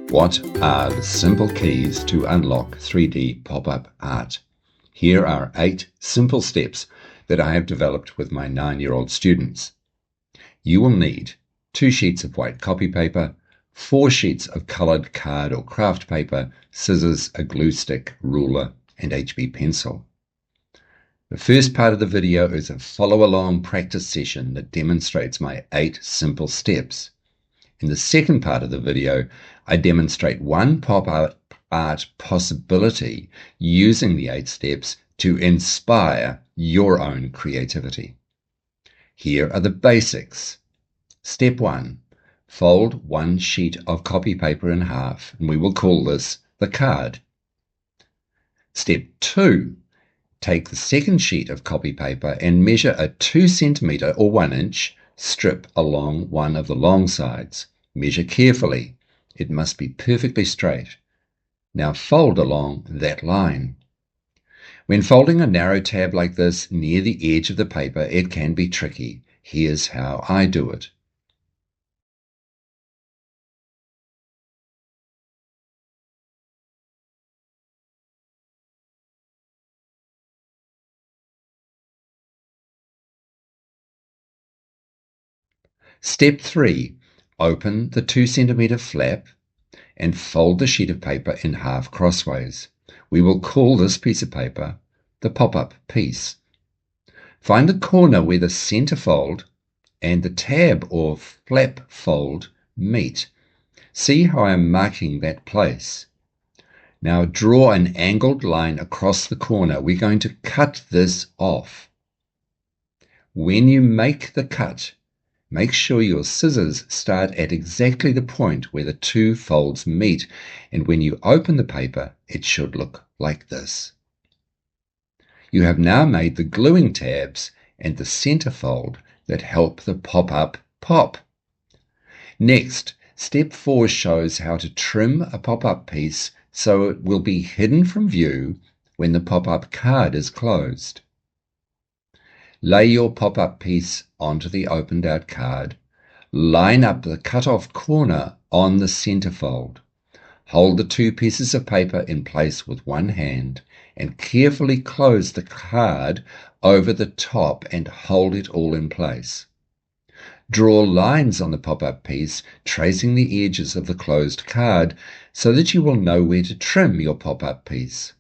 What are the simple keys to unlock 3D pop-up art? Here are 8 simple steps that I have developed with my 9-year-old students. You will need 2 sheets of white copy paper, 4 sheets of colored card or craft paper, scissors, a glue stick, ruler, and HB pencil. The first part of the video is a follow-along practice session that demonstrates my 8 simple steps. In the second part of the video, I demonstrate one pop-up art possibility using the 8 steps to inspire your own creativity. Here are the basics. Step 1. Fold one sheet of copy paper in half, and we will call this the card. Step 2. Take the second sheet of copy paper and measure a 2 centimeter or 1 inch strip along one of the long sides. Measure carefully. It must be perfectly straight. Now fold along that line. When folding a narrow tab like this near the edge of the paper, it can be tricky. Here's how I do it. Step 3. Open the 2 centimeter flap and fold the sheet of paper in half crossways. We will call this piece of paper the pop-up piece. Find the corner where the center fold and the tab or flap fold meet. See how I am marking that place. Now draw an angled line across the corner. We're going to cut this off. When you make the cut, make sure your scissors start at exactly the point where the 2 folds meet, and when you open the paper, it should look like this. You have now made the gluing tabs and the center fold that help the pop-up pop. Next, step 4 shows how to trim a pop-up piece so it will be hidden from view when the pop-up card is closed. Lay your pop-up piece onto the opened out card. Line up the cut-off corner on the center fold. Hold the 2 pieces of paper in place with one hand and carefully close the card over the top and hold it all in place. Draw lines on the pop-up piece, tracing the edges of the closed card so that you will know where to trim your pop-up piece,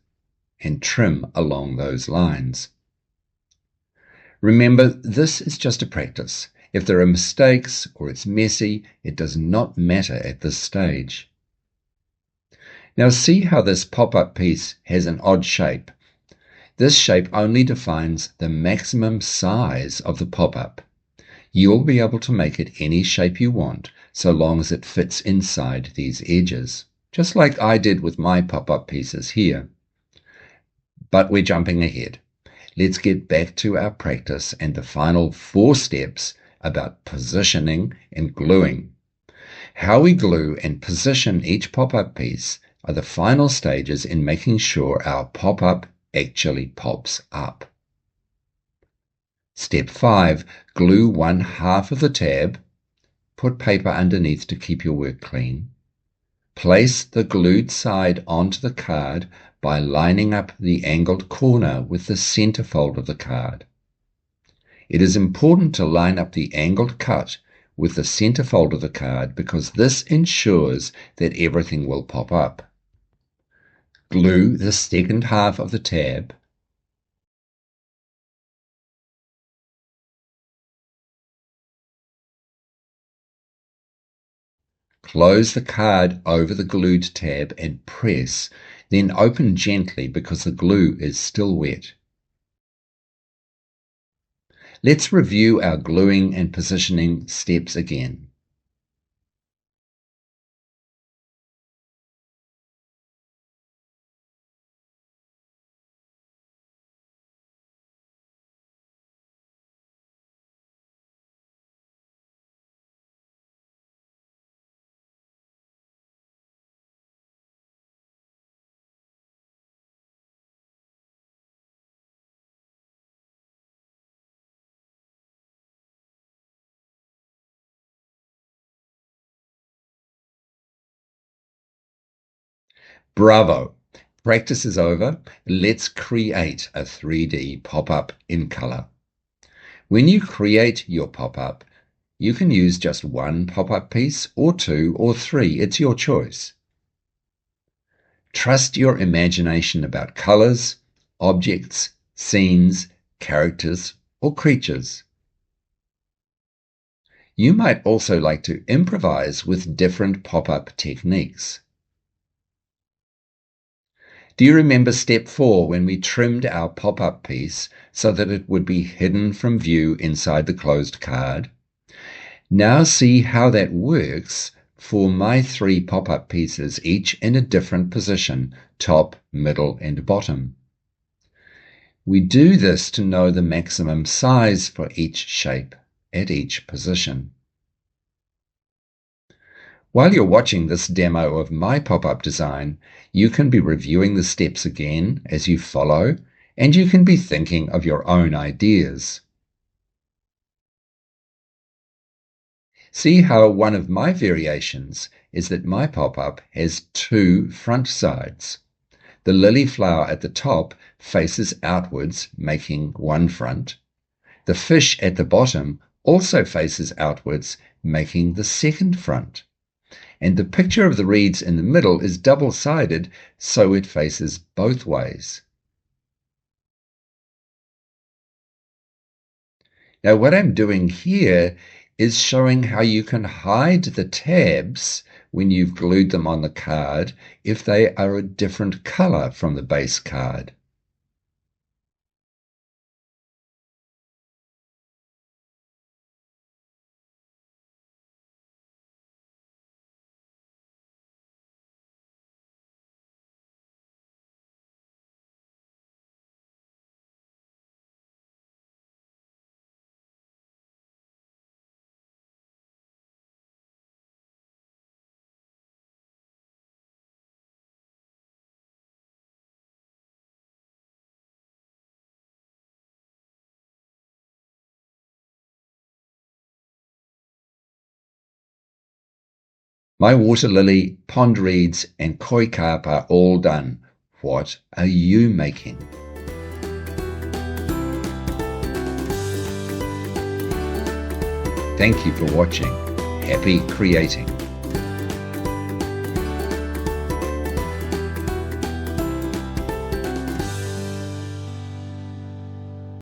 and trim along those lines. Remember, this is just a practice. If there are mistakes or it's messy, it does not matter at this stage. Now see how this pop-up piece has an odd shape. This shape only defines the maximum size of the pop-up. You'll be able to make it any shape you want, so long as it fits inside these edges, just like I did with my pop-up pieces here. But we're jumping ahead. Let's get back to our practice and the final 4 steps about positioning and gluing. How we glue and position each pop-up piece are the final stages in making sure our pop-up actually pops up. Step 5. Glue one half of the tab. Put paper underneath to keep your work clean. Place the glued side onto the card by lining up the angled corner with the center fold of the card. It is important to line up the angled cut with the center fold of the card because this ensures that everything will pop up. Glue the second half of the tab. Close the card over the glued tab and press, then open gently because the glue is still wet. Let's review our gluing and positioning steps again. Bravo! Practice is over. Let's create a 3D pop-up in color. When you create your pop-up, you can use just one pop-up piece or two or three. It's your choice. Trust your imagination about colors, objects, scenes, characters, or creatures. You might also like to improvise with different pop-up techniques. Do you remember step 4 when we trimmed our pop-up piece so that it would be hidden from view inside the closed card? Now see how that works for my 3 pop-up pieces, each in a different position, top, middle, and bottom. We do this to know the maximum size for each shape at each position. While you're watching this demo of my pop-up design, you can be reviewing the steps again as you follow, and you can be thinking of your own ideas. See how one of my variations is that my pop-up has 2 front sides. The lily flower at the top faces outwards, making one front. The fish at the bottom also faces outwards, making the second front. And the picture of the reeds in the middle is double-sided, so it faces both ways. Now what I'm doing here is showing how you can hide the tabs when you've glued them on the card if they are a different color from the base card. My water lily, pond reeds, and koi carp are all done. What are you making? Thank you for watching. Happy creating.